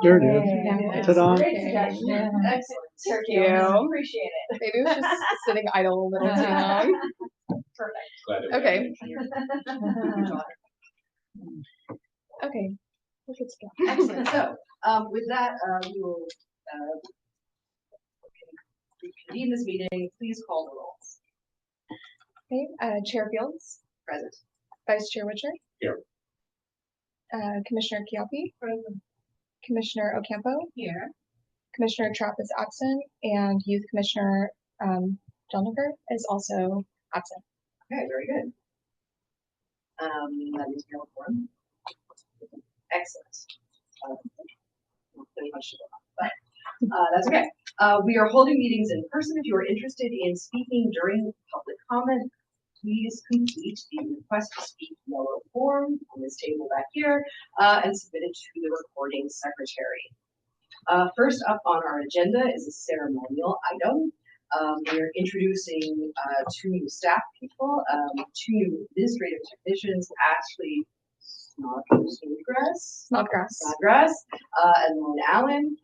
There it is. Yeah, Ta-da. Great suggestion. Excellent. Thank you. you. Appreciate it. Maybe it was just sitting idle a little too long. Perfect. Glad to Okay. Excellent. Okay. Look at go. So, with that, we will reconvene this meeting. Please call the rolls. Okay. Chair Fields, Present. Vice Chair Witcher. Here. Commissioner Chiappi, Present. Commissioner Ocampo, Here. Commissioner Trapp is absent, and Youth Commissioner Jelniker is also absent. Okay, very good. That is your form. Excellent. Pretty much, but that's okay. We are holding meetings in person. If you are interested in speaking during public comment, please complete the request to speak yellow form on this table back here and submit it to the recording secretary. First up on our agenda is a ceremonial item. We're introducing two new staff people, two new administrative technicians, Ashley Snodgrass, and Lauren Allen.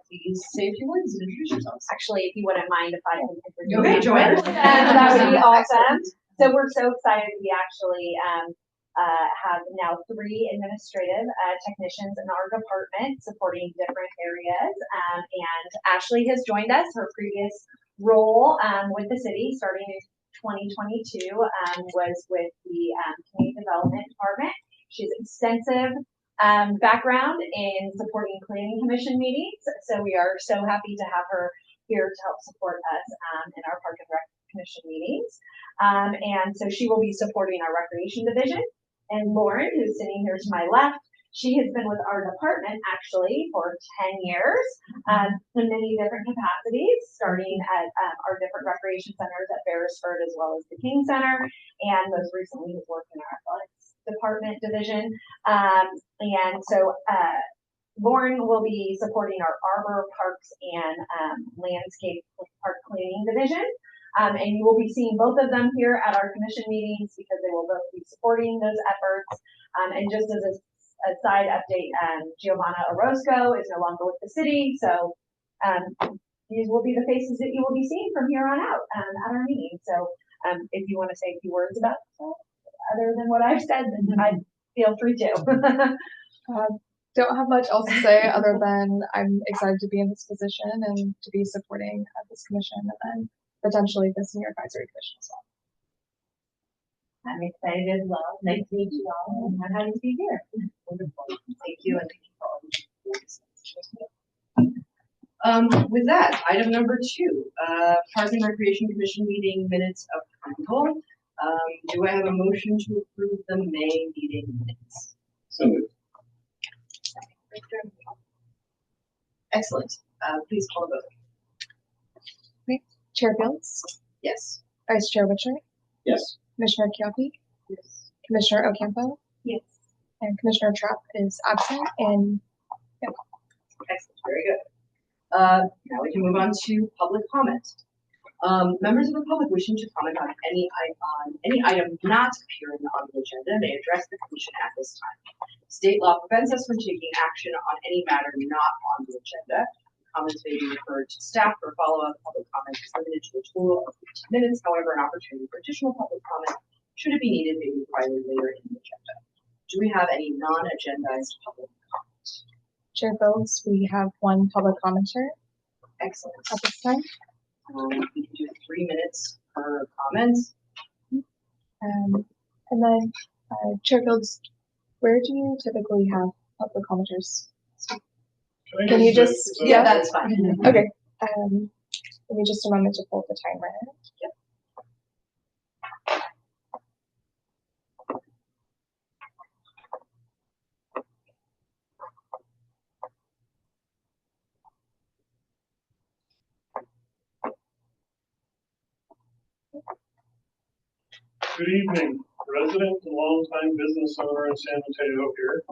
Please say a few words and introduce yourselves. Actually, if you wouldn't mind if I can introduce Okay, Joanne. that would be awesome. So we're so excited. We actually have now 3 administrative technicians in our department supporting different areas. And Ashley has joined us. Her previous role with the city starting in 2022 was with the Community Development Department. She has extensive background in supporting planning commission meetings. So we are so happy to have her here to help support us in our Park and Rec Commission meetings. And so she will be supporting our Recreation Division. And Lauren, who's sitting here to my left, she has been with our department actually for 10 years in many different capacities, starting at our different recreation centers at Beresford as well as the King Center, and most recently has worked in our athletics department division. And so Lauren will be supporting our arbor, parks, and landscape park cleaning division. And you will be seeing both of them here at our commission meetings because they will both be supporting those efforts. And just as a side update, Giovanna Orozco is no longer with the city, so these will be the faces that you will be seeing from here on out at our meeting. So if you want to say a few words about that, other than what I've said, then I feel free to. Don't have much else to say other than I'm excited to be in this position and to be supporting this commission and then potentially the senior advisory commission as well. I'm excited as well. Nice to meet you all and I'm happy to be here. Wonderful. Thank you, and thank you for all the with that, item number 2, Park and Recreation Commission meeting minutes approval. Do I have a motion to approve the May meeting minutes? So moved. Excellent. Please call the vote. Chair Fields, Yes. Vice Chair Witcher, Yes. Commissioner Chiappi, Yes. Commissioner Ocampo, Yes. and Commissioner Trapp is absent. And Excellent. Very good. Now we can move on to public comment. Members of the public wishing to comment on any item not appearing on the agenda may address the commission at this time. State law prevents us from taking action on any matter not on the agenda. Comments may be referred to staff for follow-up. Public comment is limited to a total of 15 minutes. However, an opportunity for additional public comment, should it be needed, may be provided later in the agenda. Do we have any non-agendized public comment? Chair Fields, we have 1 public commenter Excellent. at this time. We can do 3 minutes per comment. And then Chair Fields, where do you typically have public commenters? Can you just, Yeah, that's fine. Okay. Give me just a moment to pull the timer. Yep. Good evening, resident and longtime business owner in San Mateo here.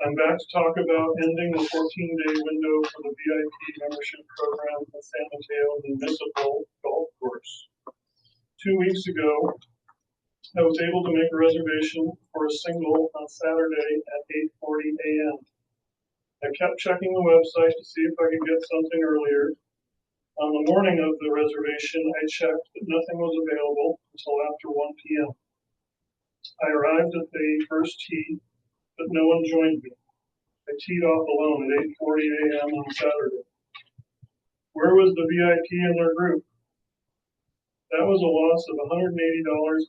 I'm back to talk about ending the 14-day window for the VIP membership program at San Mateo Municipal Golf Course. 2 weeks ago, I was able to make a reservation for a single on Saturday at 8:40 a.m. I kept checking the website to see if I could get something earlier. On the morning of the reservation, I checked, but nothing was available until after 1 p.m. I arrived at the first tee, but no one joined me. I teed off alone at 8:40 a.m. on Saturday. Where was the VIP in their group? That was a loss of $180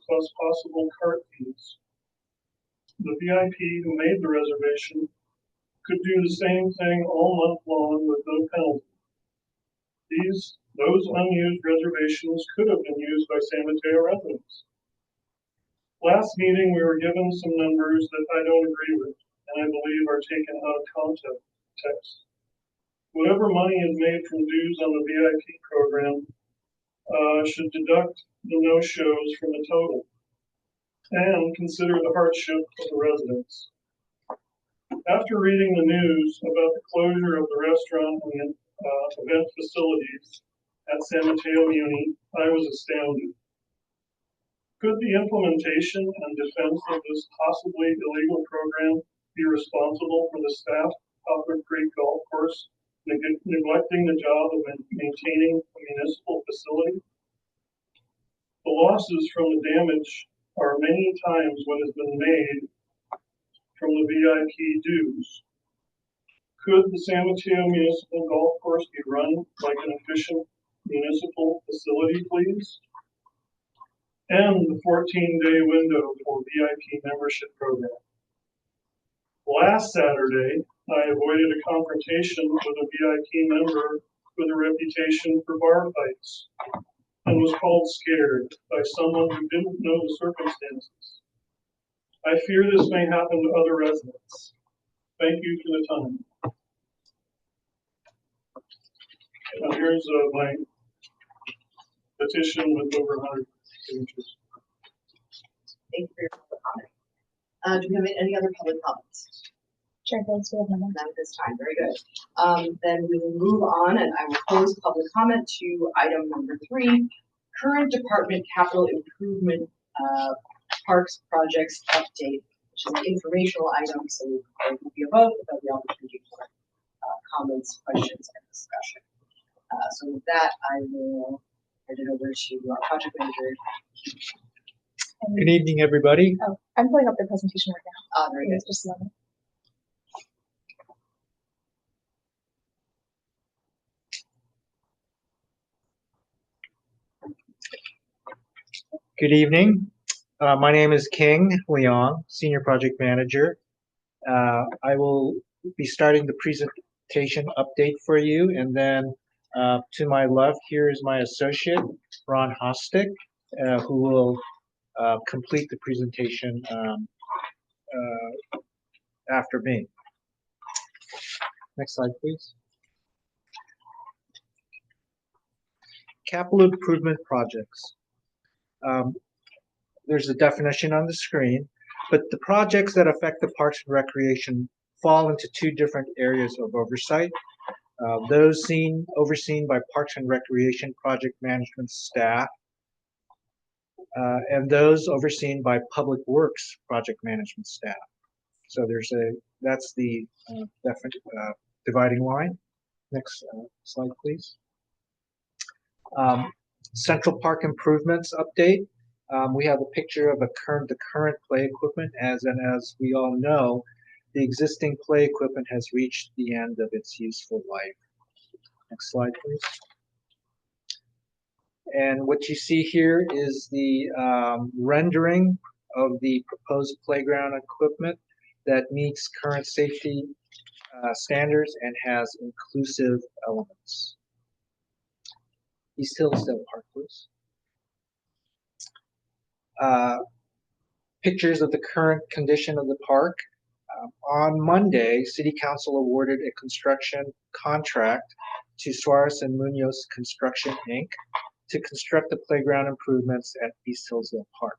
plus possible cart fees. The VIP who made the reservation could do the same thing all month long with no penalty. Those unused reservations could have been used by San Mateo residents. Last meeting, we were given some numbers that I don't agree with, and I believe are taken out of context. Whatever money is made from dues on the VIP program should deduct the no-shows from the total and consider the hardship of the residents. After reading the news about the closure of the restaurant and event facilities at San Mateo Muni, I was astounded. Could the implementation and defense of this possibly illegal program be responsible for the staff of Poplar Creek Golf Course neglecting the job of maintaining a municipal facility? The losses from the damage are many times what has been made from the VIP dues. Could the San Mateo Municipal Golf Course be run like an efficient municipal facility, please? And the 14-day window for VIP membership program. Last Saturday, I avoided a confrontation with a VIP member with a reputation for bar fights and was called scared by someone who didn't know the circumstances. I fear this may happen to other residents. Thank you for the time. Now here's my petition with over 100 signatures. Thank you for your public comment. Do we have any other public comments? Chair votes we have none. None at this time, very good. Then we will move on and I will close public comment to item number 3, current department capital improvement parks projects update, which is an informational item, so there will be a vote, there'll be opportunity for comments, questions, and discussion. So with that, I will hand it over to our project manager. Good evening, everybody. Oh, I'm pulling up the presentation right now. Very good. Just a moment. Good evening. My name is King Leong, Senior Project Manager. I will be starting the presentation update for you, and then to my left here is my associate, Ron Hostick, who will complete the presentation after me. Next slide, please. Capital improvement projects. There's a definition on the screen, but the projects that affect the Parks and Recreation fall into 2 different areas of oversight. Those overseen by Parks and Recreation project management staff, and those overseen by Public Works project management staff. So that's the dividing line. Next slide, please. Central Park improvements update. We have a picture of the current play equipment, as we all know, the existing play equipment has reached the end of its useful life. Next slide, please. And what you see here is the rendering of the proposed playground equipment that meets current safety standards and has inclusive elements. East Hillsdale Park, please. Pictures of the current condition of the park. On Monday, City Council awarded a construction contract to Suarez and Munoz Construction, Inc. to construct the playground improvements at East Hillsdale Park.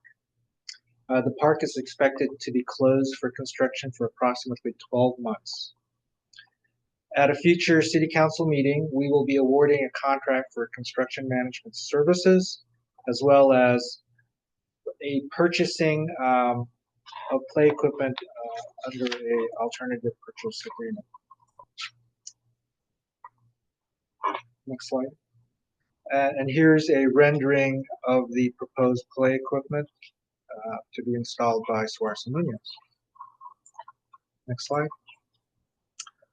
The park is expected to be closed for construction for approximately 12 months. At a future City Council meeting, we will be awarding a contract for construction management services, as well as a purchasing of play equipment under a alternative purchase agreement. Next slide. And here's a rendering of the proposed play equipment to be installed by Suarez and Munoz. Next slide.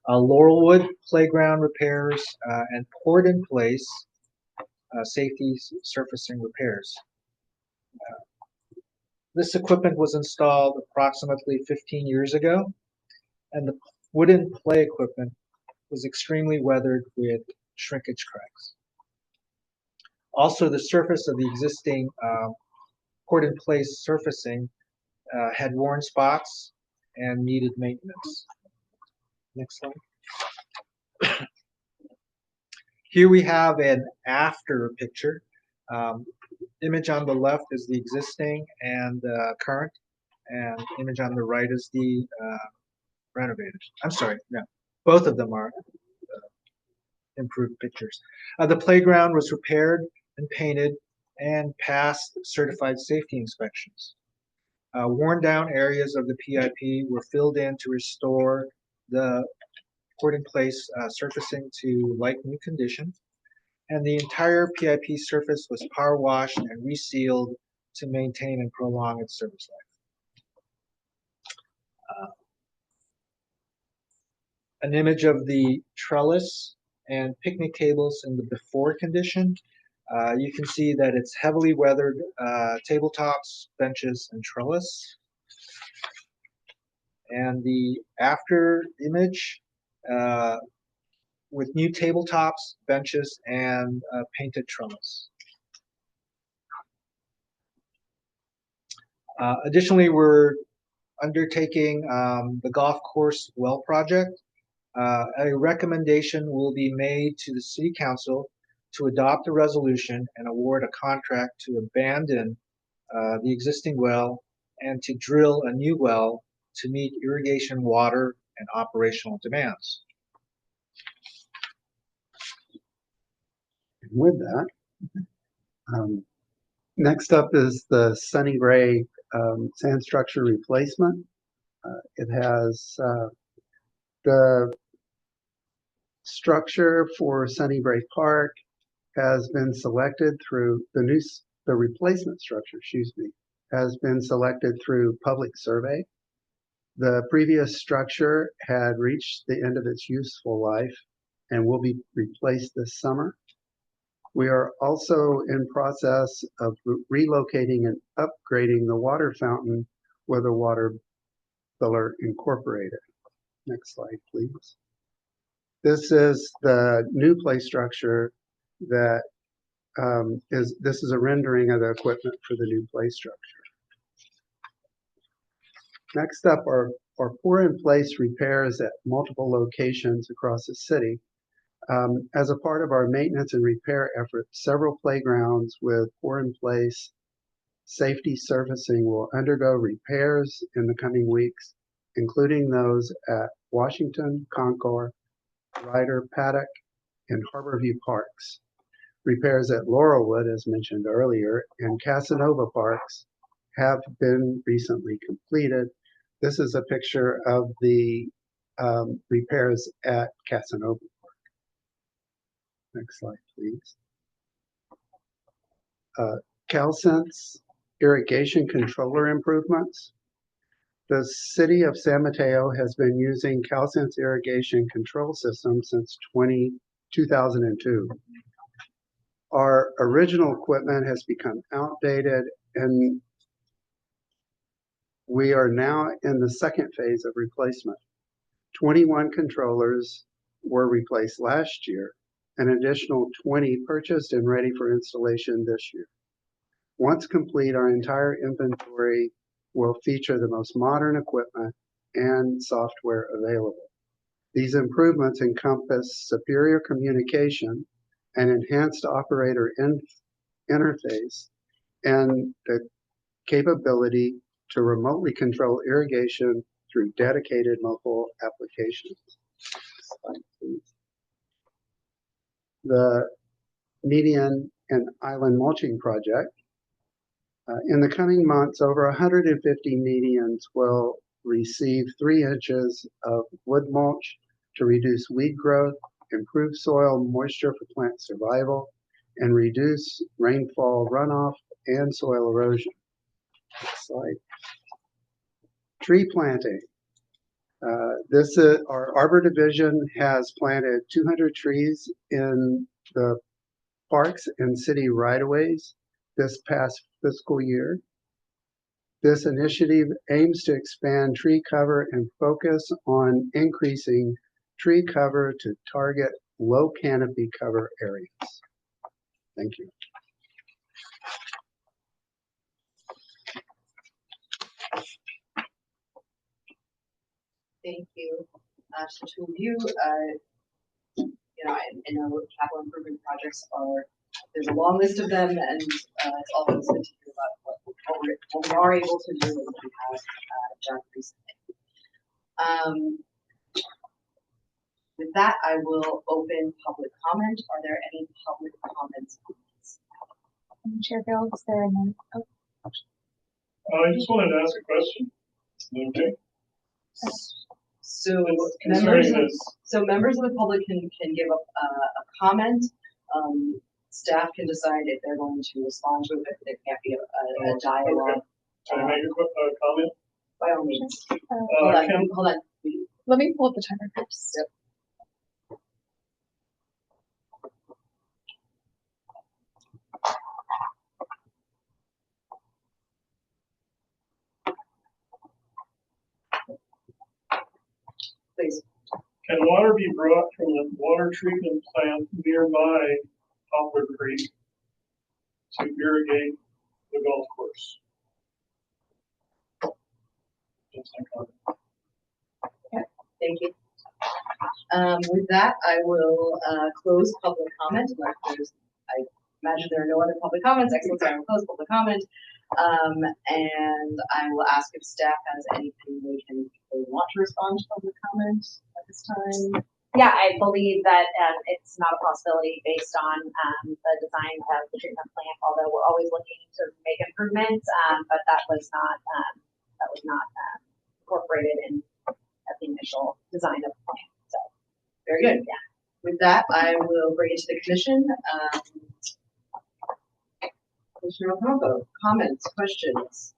Laurelwood playground repairs and poured in place safety surfacing repairs. This equipment was installed approximately 15 years ago, and the wooden play equipment was extremely weathered with shrinkage cracks. Also, the surface of the existing poured-in-place surfacing had worn spots and needed maintenance. Next slide. Here we have an after picture. Image on the left is the existing and current, and image on the right is the renovated. I'm sorry, no, both of them are improved pictures. The playground was repaired and painted and passed certified safety inspections. Worn down areas of the PIP were filled in to restore the poured-in-place surfacing to like new condition, and the entire PIP surface was power washed and resealed to maintain and prolong its service life. An image of the trellis and picnic tables in the before condition. You can see that it's heavily weathered tabletops, benches, and trellis. And the after image with new tabletops, benches, and painted trellis. Additionally, we're undertaking the golf course well project. A recommendation will be made to the City Council to adopt a resolution and award a contract to abandon the existing well and to drill a new well to meet irrigation water and operational demands. With that, next up is the Sunny Gray sand structure replacement. It has the structure for Sunny Gray Park has been selected through the replacement structure, excuse me, has been selected through public survey. The previous structure had reached the end of its useful life and will be replaced this summer. We are also in process of relocating and upgrading the water fountain with a water filler incorporated. Next slide, please. This is the new play structure that this is a rendering of the equipment for the new play structure. Next up are pour-in-place repairs at multiple locations across the city. As a part of our maintenance and repair efforts, several playgrounds with pour-in-place safety surfacing will undergo repairs in the coming weeks, including those at Washington, Concord, Ryder, Paddock, and Harborview Parks. Repairs at Laurelwood, as mentioned earlier, and Casanova Parks have been recently completed. This is a picture of the repairs at Casanova Park. Next slide, please. CalSense irrigation controller improvements. The city of San Mateo has been using CalSense irrigation control system since 2002. Our original equipment has become outdated, and we are now in the second phase of replacement. 21 controllers were replaced last year, an additional 20 purchased and ready for installation this year. Once complete, our entire inventory will feature the most modern equipment and software available. These improvements encompass superior communication, an enhanced operator interface, and the capability to remotely control irrigation through dedicated mobile applications. Slide, please. The median and island mulching project. In the coming months, over 150 medians will receive 3 inches of wood mulch to reduce weed growth, improve soil moisture for plant survival, and reduce rainfall runoff and soil erosion. Next slide. Tree planting. Our Arbor Division has planted 200 trees in the parks and city right-of-ways this past fiscal year. This initiative aims to expand tree cover and focus on increasing tree cover to target low canopy cover areas. Thank you. Thank you. So to review, I know capital improvement projects there's a long list of them, and it's always good to hear about what we are able to do and what we have done recently. With that, I will open public comment. Are there any public comments on this? Chair Field, is there a minute? Oh, I just wanted to ask a question. Okay. So Concerning this, members of the public can give a comment. Staff can decide if they're going to respond to it, if there can't be a dialogue. can I make a quick comment? By all means. Can, Hold on. let me pull up the timer first. Yep. Please. can water be brought from the water treatment plant nearby Poplar Creek to irrigate the golf course? Just a comment. Thank you. With that, I will close public comment. I imagine there are no other public comments. Excellent. So I will close public comment. And I will ask if staff has anything they want to respond to public comment at this time. Yeah, I believe that it's not a possibility based on the design of the treatment plant, although we're always looking to make improvements, but that was not incorporated in at the initial design of the plan. So Very good. Yeah. With that, I will bring it to the commission. Commissioner Ocampo, comments, questions?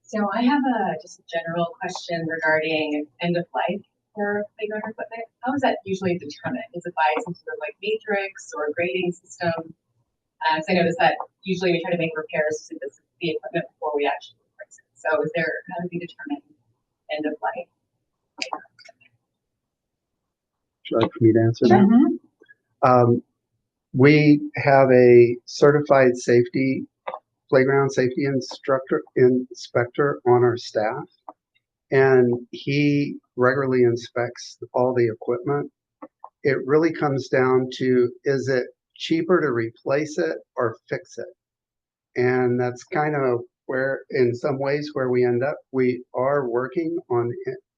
So I have just a general question regarding end of life for playground equipment. How is that usually determined? Is it by some sort of like matrix or grading system? So I noticed that usually we try to make repairs to the equipment before we actually replace it. So how do we determine end of life? Would you like for me to answer that? We have a certified playground safety inspector on our staff, and he regularly inspects all the equipment. It really comes down to, is it cheaper to replace it or fix it? And that's kind of where, in some ways, where we end up. We are working on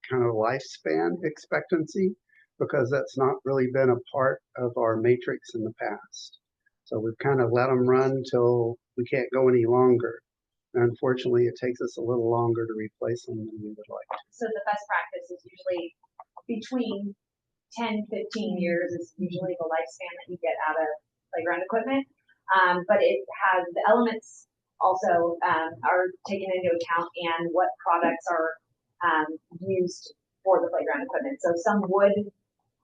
kind of lifespan expectancy, because that's not really been a part of our matrix in the past. So we've kind of let them run till we can't go any longer. And unfortunately, it takes us a little longer to replace them than we would like. So the best practice is usually between 10, 15 years is usually the lifespan that you get out of playground equipment. But it has the elements also are taken into account, and what products are used for the playground equipment. So some wood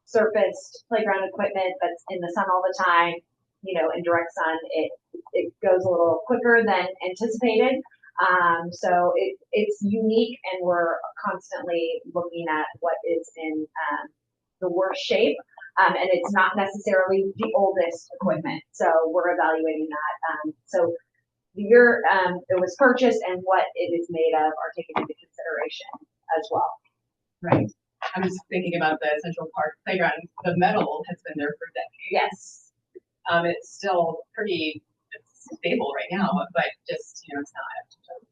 surfaced playground equipment that's in the sun all the time, in direct sun, it goes a little quicker than anticipated. So it's unique, and we're constantly looking at what is in the worst shape. And it's not necessarily the oldest equipment. So we're evaluating that. So the year it was purchased and what it is made of are taken into consideration as well. Right. I'm just thinking about the Central Park playground. The metal has been there for decades. Yes. It's still pretty stable right now, but just, it's not up to code.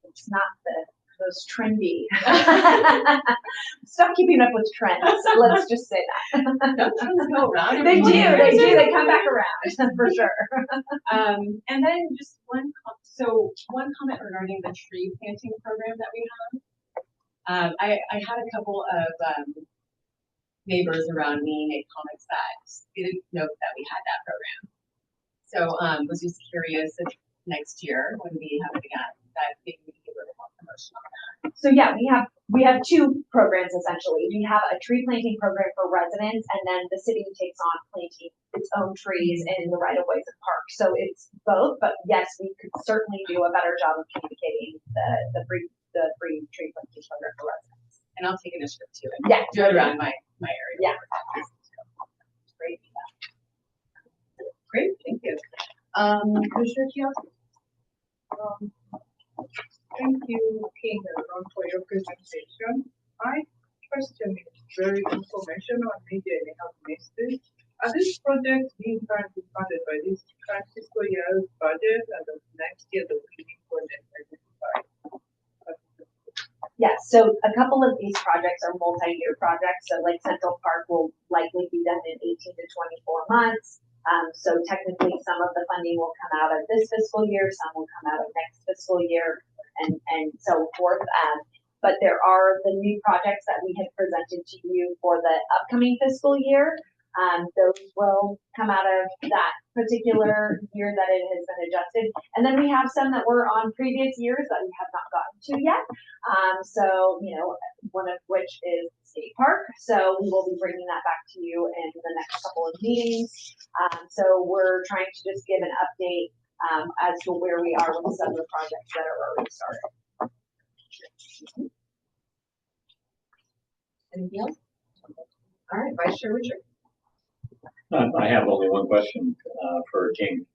It's not those trendy. Stop keeping up with trends. Let's just say that. Don't trends go around? They every do. 20 They years? do. They come back around for sure. And then just one comment regarding the tree planting program that we have. I had a couple of neighbors around me make comments that didn't know that we had that program. So was just curious if next year when we have it again, that maybe we could give a little more promotion on that. So yeah, we have two programs essentially. We have a tree planting program for residents, and then the city takes on planting its own trees in the right of ways of parks. So it's both, but yes, we could certainly do a better job of communicating the free tree planting program for residents. And I'll take initiative to it. Yeah, Do it around my area. Yeah. Great. Great, thank you. Commissioner Kiosk? Thank you, King and Ron, for your presentation. My question is very information on media and I have missed it. Are these projects being currently funded by this current fiscal year's budget and the next year the beginning project identified? Yes, so a couple of these projects are multi-year projects. So like Central Park will likely be done in 18 to 24 months. So technically some of the funding will come out of this fiscal year, some will come out of next fiscal year, and so forth. But there are the new projects that we had presented to you for the upcoming fiscal year. Those will come out of that particular year that it has been adjusted. And then we have some that were on previous years that we have not gotten to yet. So, one of which is Skate Park. So we will be bringing that back to you in the next couple of meetings. So we're trying to just give an update as to where we are with some of the projects that are already started. Anything else? All right, Vice Chair Richard. I have only one question for King.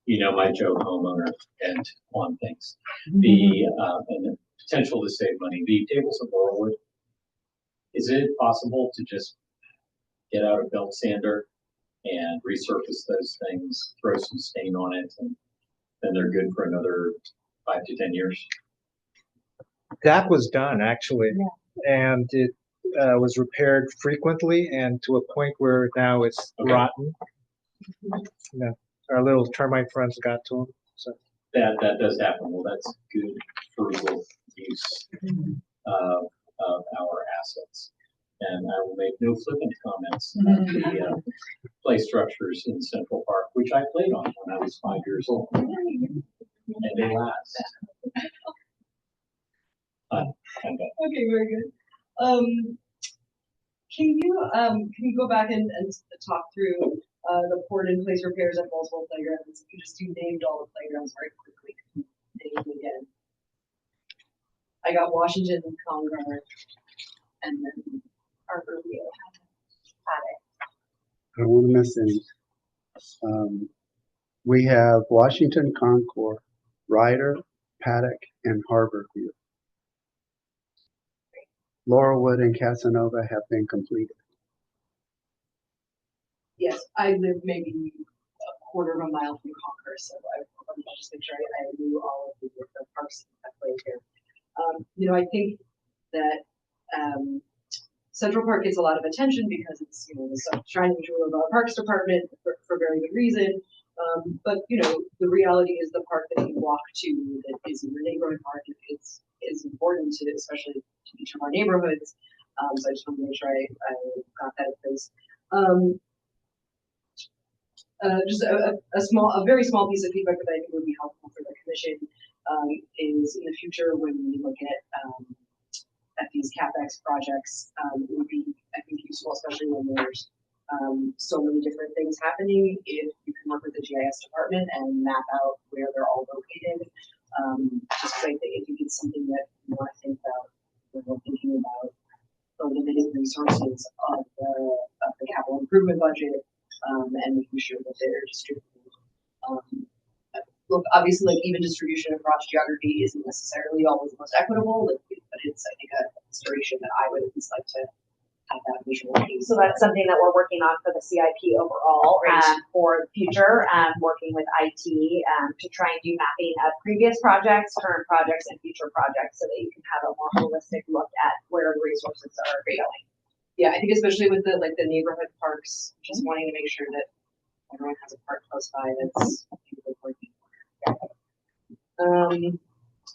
My Joe homeowner bent on things. And the potential to save money. The tables of Laurelwood, is it possible to just get out a belt sander and resurface those things, throw some stain on it, and then they're good for another 5 to 10 years? That was done actually, and it was repaired frequently and to a point where now it's rotten. Our little termite friends got to them. So That does happen. Well, that's good frugal use of our assets. And I will make no flippant comments on the play structures in Central Park, which I played on when I was 5 years old. And they last. Okay, very good. Can you go back and talk through the poured in place repairs at multiple playgrounds? You named all the playgrounds very quickly. Name them again. I got Washington, Congar, and then Harborview. I don't want to miss any. We have Washington, Concord, Ryder, Paddock, and Harborview. Laurelwood and Casanova have been completed. Yes, I live maybe a quarter of a mile from Concord, so I wanted to just make sure I knew all of the parks that played here. I think that Central Park gets a lot of attention because it's the shining jewel of our Parks Department for very good reason. But the reality is the park that you walk to that is in your neighborhood park is important to, especially to each of our neighborhoods. So I just want to make sure I got that in place. Just a very small piece of feedback that I think would be helpful for the commission is in the future when we look at these CapEx projects, it would be, I think, useful, especially when there's so many different things happening, if you can work with the GIS department and map out where they're all located. Just like I think it's something that we want to think about when we're thinking about the limited resources of the capital improvement budget, and making sure that they're distributed. Look, obviously, even distribution across geography isn't necessarily always the most equitable, but it's, I think, a consideration that I would at least like to have that visual piece. So that's something that we're working on for the CIP overall, Great. for the future, working with IT, to try and do mapping of previous projects, current projects, and future projects, so that you can have a more holistic look at where the resources are going. Yeah, I think especially with the, like, the neighborhood parks, just wanting to make sure that everyone has a park close by that's working.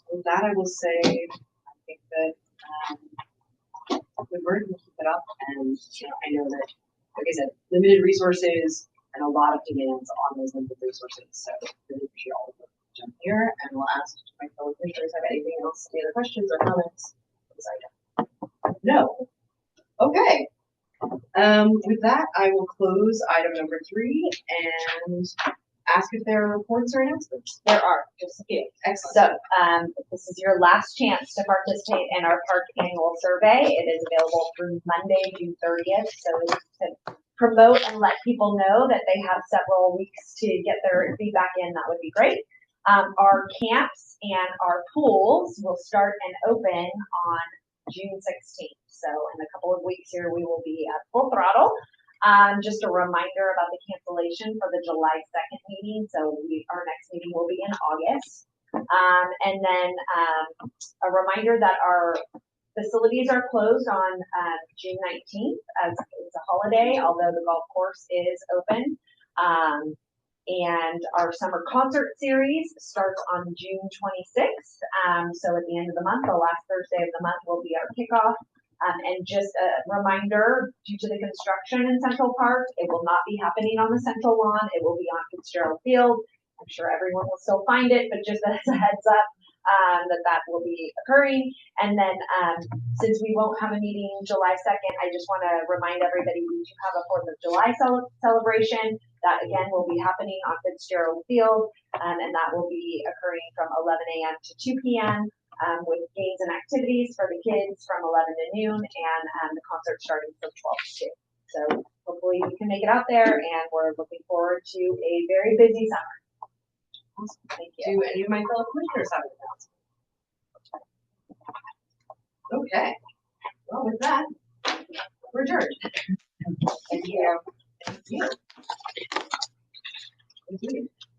With that, I will say, I think that, the word will keep it up, and, you know, I know that, like I said, limited resources and a lot of demands on those limited resources, so really appreciate all of the jump here, and we'll ask my fellow commissioners have anything else, any other questions or comments on this item? No. Okay. With that, I will close item number 3 and ask if there are reports or announcements. There are just a few. Excellent. So, this is your last chance to participate in our park annual survey. It is available through Monday, June 30th. So to promote and let people know that they have several weeks to get their feedback in, that would be great. Our camps and our pools will start and open on June 16th. So in a couple of weeks here, we will be at full throttle. Just a reminder about the cancellation for the July 2nd meeting. So our next meeting will be in August. And then a reminder that our facilities are closed on June 19th as it's a holiday, although the golf course is open. And our summer concert series starts on June 26th. So at the end of the month, the last Thursday of the month will be our kickoff. And just a reminder, due to the construction in Central Park, it will not be happening on the central lawn. It will be on Fitzgerald Field. I'm sure everyone will still find it, but just as a heads up, that will be occurring. And then, since we won't have a meeting July 2nd, I just want to remind everybody we do have a 4th of July celebration. That again will be happening on Fitzgerald Field, and that will be occurring from 11 a.m. to 2 p.m. With games and activities for the kids from 11 to noon, and the concert starting from 12 to 2. So hopefully you can make it out there, and we're looking forward to a very busy summer. Awesome. Thank you. Do any of my fellow commissioners have an announcement? Okay. Well, with that, we're adjourned. Thank you. Thank you. Thank you.